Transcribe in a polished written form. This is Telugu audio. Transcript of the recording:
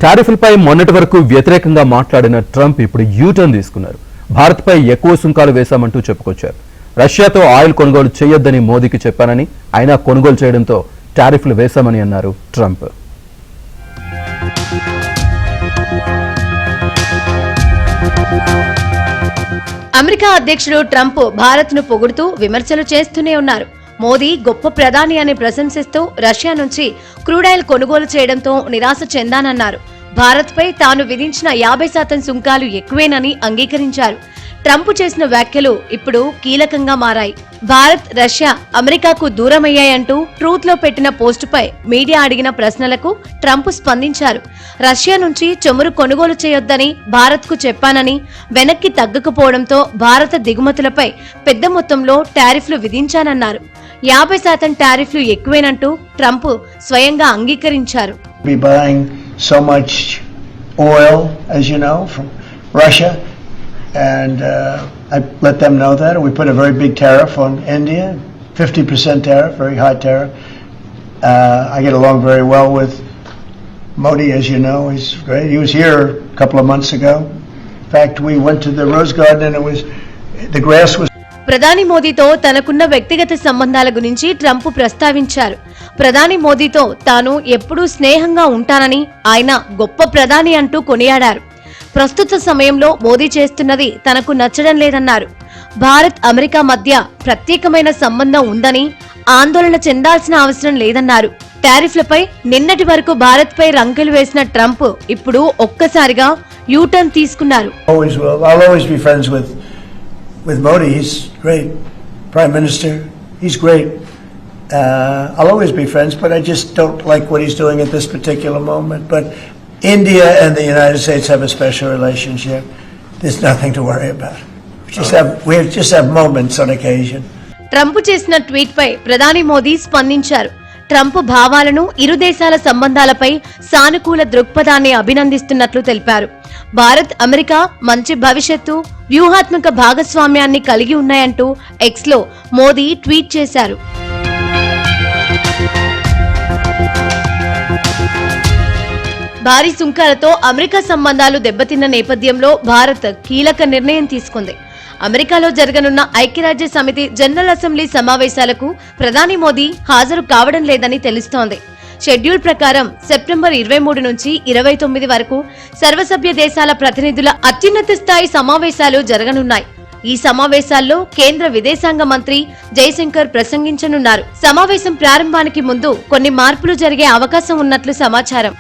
టారిఫ్లపై మొన్నటి వరకు వ్యతిరేకంగా మాట్లాడిన ట్రంప్ ఇప్పుడు యూటర్న్ తీసుకున్నారు. భారత్పై ఎక్కువ సుంకాలు వేశామంటూ చెప్పుకొచ్చారు. రష్యాతో ఆయిల్ కొనుగోలు చేయొద్దని మోదీకి చెప్పానని, అయినా కొనుగోలు చేయడంతో టారిఫ్లు వేశామని అన్నారు ట్రంప్. అమెరికా అధ్యక్షుడు ట్రంప్ భారత్ను పొగుడుతూ విమర్శలు చేస్తూనే ఉన్నారు. మోదీ గొప్ప ప్రధాని అని ప్రశంసిస్తూ రష్యా నుంచి క్రూడాయిల్ కొనుగోలు చేయడంతో నిరాశ చెందానన్నారు. భారత్పై తాను విధించిన 50% సుంకాలు ఎక్కువేనని అంగీకరించారు. ట్రంప్ చేసిన వ్యాఖ్యలు ఇప్పుడు కీలకంగా మారాయి. భారత్, రష్యా అమెరికాకు దూరమయ్యాయంటూ ట్రూత్ లో పెట్టిన పోస్టుపై మీడియా అడిగిన ప్రశ్నలకు ట్రంప్ స్పందించారు. రష్యా నుంచి చమురు కొనుగోలు చేయొద్దని భారత్ కు చెప్పానని, వెనక్కి తగ్గకపోవడంతో భారత దిగుమతులపై పెద్ద మొత్తంలో టారిఫ్లు విధించానన్నారు. 50% టారిఫ్లు ఎక్కువేనంటూ ట్రంప్ స్వయంగా అంగీకరించారు. So much oil, as you know, from Russia, and I let them know that. We put a very big tariff on India, 50% tariff, very high tariff. I get along very well with Modi, as you know. He's great. He was here a couple of months ago. In fact, we went to the Rose Garden and the grass was. ప్రధాని మోదీతో తనకున్న వ్యక్తిగత సంబంధాల గురించి ట్రంప్ ప్రస్తావించారు. ప్రధాని మోదీతో తాను ఎప్పుడూ స్నేహంగా ఉంటానని, ఆయన గొప్ప ప్రధాని అంటూ కొనియాడారు. ప్రస్తుత సమయంలో మోదీ చేస్తున్నది తనకు నచ్చడం లేదన్నారు. భారత్, అమెరికా మధ్య ప్రత్యేకమైన సంబంధం ఉందని, ఆందోళన చెందాల్సిన అవసరం లేదన్నారు. టారిఫ్లపై నిన్నటి వరకు భారత్ పై రంకెలు వేసిన ట్రంప్ ఇప్పుడు ఒక్కసారిగా యూటర్న్ తీసుకున్నారు. With Modi, he's great. Prime Minister, he's great. I'll always be friends, but I just don't like what he's doing at this particular moment. But India and the United States have a special relationship. There's nothing to worry about. We just have moments on occasion. Trump చేసిన ట్వీట్ పై ప్రధాని మోదీ స్పందించారు. ట్రంప్ భావాలను, ఇరు దేశాల సంబంధాలపై సానుకూల దృక్పథాన్ని అభినందిస్తున్నట్లు తెలిపారు. భారత్, అమెరికా మంచి భవిష్యత్తు, వ్యూహాత్మక భాగస్వామ్యాన్ని కలిగి ఉన్నాయంటూ ఎక్స్ లో మోదీ ట్వీట్ చేశారు. భారీ సుంకాలతో అమెరికా సంబంధాలు దెబ్బతిన్న నేపథ్యంలో భారత్ కీలక నిర్ణయం తీసుకుంది. అమెరికాలో జరగనున్న ఐక్యరాజ్య సమితి జనరల్ అసెంబ్లీ సమావేశాలకు ప్రధాని మోదీ హాజరు కావడం లేదని తెలుస్తోంది. షెడ్యూల్ ప్రకారం సెప్టెంబర్ 23 నుంచి 29 వరకు సర్వసభ్య దేశాల ప్రతినిధుల అత్యున్నత స్థాయి సమావేశాలు జరగనున్నాయి. ఈ సమావేశాల్లో కేంద్ర విదేశాంగ మంత్రి జయశంకర్ ప్రసంగించనున్నారు. సమావేశం ప్రారంభానికి ముందు కొన్ని మార్పులు జరిగే అవకాశం ఉన్నట్లు సమాచారం.